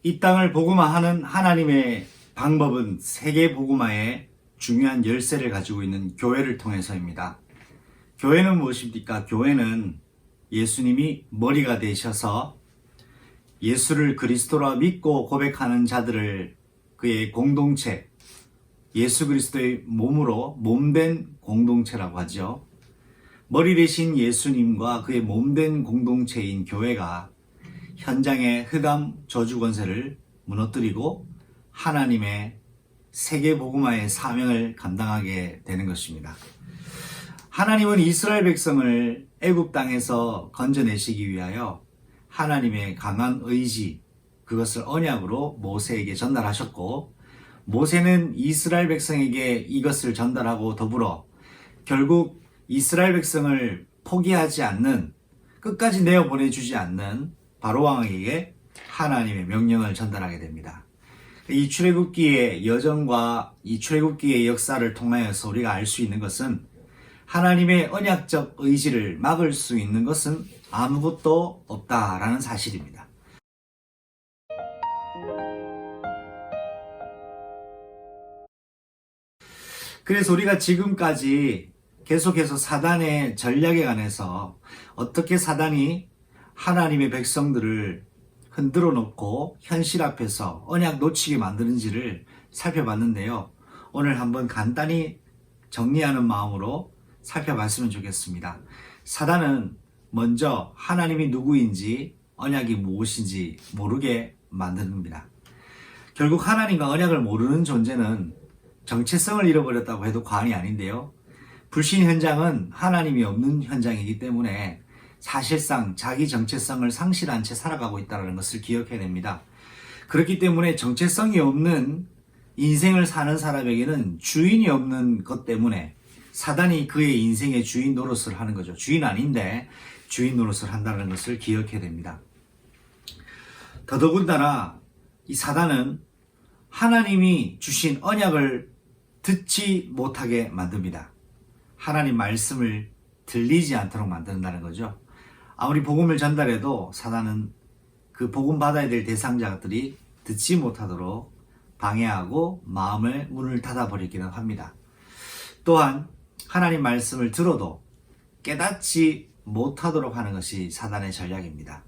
이 땅을 복음화하는 하나님의 방법은 세계 복음화의 중요한 열쇠를 가지고 있는 교회를 통해서입니다. 교회는 무엇입니까? 교회는 예수님이 머리가 되셔서 예수를 그리스도라 믿고 고백하는 자들을 그의 공동체, 예수 그리스도의 몸으로 몸된 공동체라고 하죠. 머리 되신 예수님과 그의 몸된 공동체인 교회가 현장의 흑암 저주 권세를 무너뜨리고 하나님의 세계 복음화의 사명을 감당하게 되는 것입니다. 하나님은 이스라엘 백성을 애굽 땅에서 건져내시기 위하여 하나님의 강한 의지, 그것을 언약으로 모세에게 전달하셨고, 모세는 이스라엘 백성에게 이것을 전달하고 더불어 결국 이스라엘 백성을 포기하지 않는, 끝까지 내어보내주지 않는 바로왕에게 하나님의 명령을 전달하게 됩니다. 이 출애굽기의 여정과 이 출애굽기의 역사를 통하여서 우리가 알 수 있는 것은 하나님의 언약적 의지를 막을 수 있는 것은 아무것도 없다라는 사실입니다. 그래서 우리가 지금까지 계속해서 사단의 전략에 관해서 어떻게 사단이 하나님의 백성들을 흔들어 놓고 현실 앞에서 언약 놓치게 만드는지를 살펴봤는데요. 오늘 한번 간단히 정리하는 마음으로 살펴봤으면 좋겠습니다. 사단은 먼저 하나님이 누구인지 언약이 무엇인지 모르게 만듭니다. 결국 하나님과 언약을 모르는 존재는 정체성을 잃어버렸다고 해도 과언이 아닌데요. 불신 현장은 하나님이 없는 현장이기 때문에 사실상 자기 정체성을 상실한 채 살아가고 있다는 것을 기억해야 됩니다. 그렇기 때문에 정체성이 없는 인생을 사는 사람에게는 주인이 없는 것 때문에 사단이 그의 인생의 주인 노릇을 하는 거죠. 주인 아닌데 주인 노릇을 한다는 것을 기억해야 됩니다. 더더군다나 이 사단은 하나님이 주신 언약을 듣지 못하게 만듭니다. 하나님 말씀을 들리지 않도록 만든다는 거죠. 아무리 복음을 전달해도 사단은 그 복음 받아야 될 대상자들이 듣지 못하도록 방해하고 마음의 문을 닫아버리기는 합니다. 또한 하나님 말씀을 들어도 깨닫지 못하도록 하는 것이 사단의 전략입니다.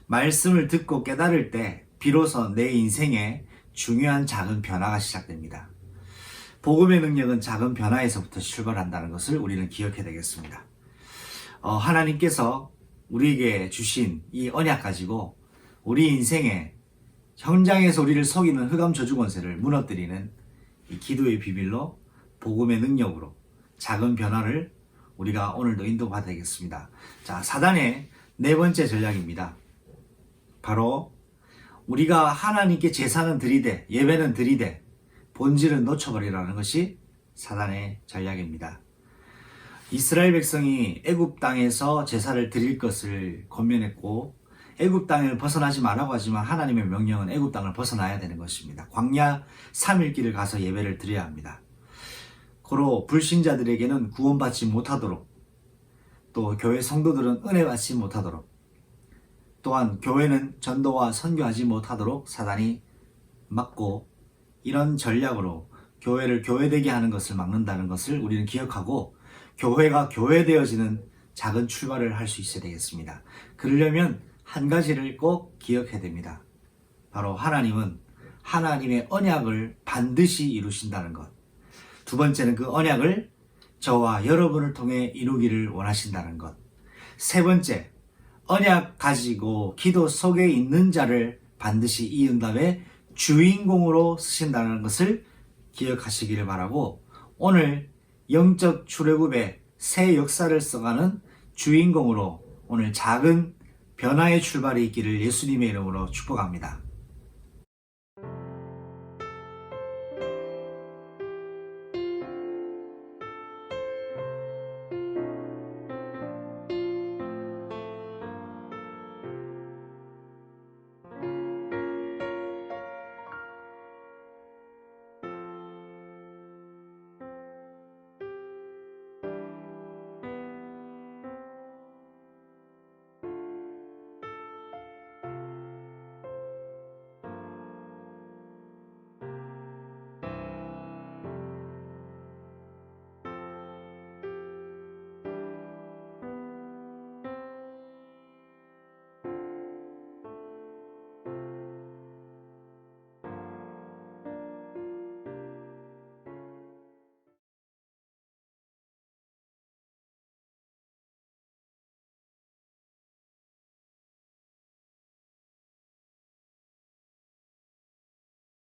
말씀을 듣고 깨달을 때 비로소 내 인생에 중요한 작은 변화가 시작됩니다. 복음의 능력은 작은 변화에서부터 출발한다는 것을 우리는 기억해야 되겠습니다. 하나님께서 우리에게 주신 이 언약 가지고 우리 인생의 현장에서 우리를 속이는 흑암 저주 권세를 무너뜨리는 이 기도의 비밀로 복음의 능력으로 작은 변화를 우리가 오늘도 인도받아야 되겠습니다. 자, 사단의 네 번째 전략입니다. 바로 우리가 하나님께 제사는 드리되 예배는 드리되 본질은 놓쳐버리라는 것이 사단의 전략입니다. 이스라엘 백성이 애굽 땅에서 제사를 드릴 것을 권면했고 애굽 땅을 벗어나지 말라고 하지만 하나님의 명령은 애굽 땅을 벗어나야 되는 것입니다. 광야 3일 길을 가서 예배를 드려야 합니다. 고로 불신자들에게는 구원받지 못하도록, 또 교회 성도들은 은혜 받지 못하도록, 또한 교회는 전도와 선교하지 못하도록 사단이 막고, 이런 전략으로 교회를 교회되게 하는 것을 막는다는 것을 우리는 기억하고 교회가 교회되어지는 작은 출발을 할 수 있어야 되겠습니다. 그러려면 한 가지를 꼭 기억해야 됩니다. 바로 하나님은 하나님의 언약을 반드시 이루신다는 것. 두 번째는 그 언약을 저와 여러분을 통해 이루기를 원하신다는 것. 세 번째, 언약 가지고 기도 속에 있는 자를 반드시 이 응답의 주인공으로 쓰신다는 것을 기억하시기를 바라고, 오늘 영적 출애굽의 새 역사를 써가는 주인공으로 오늘 작은 변화의 출발이 있기를 예수님의 이름으로 축복합니다.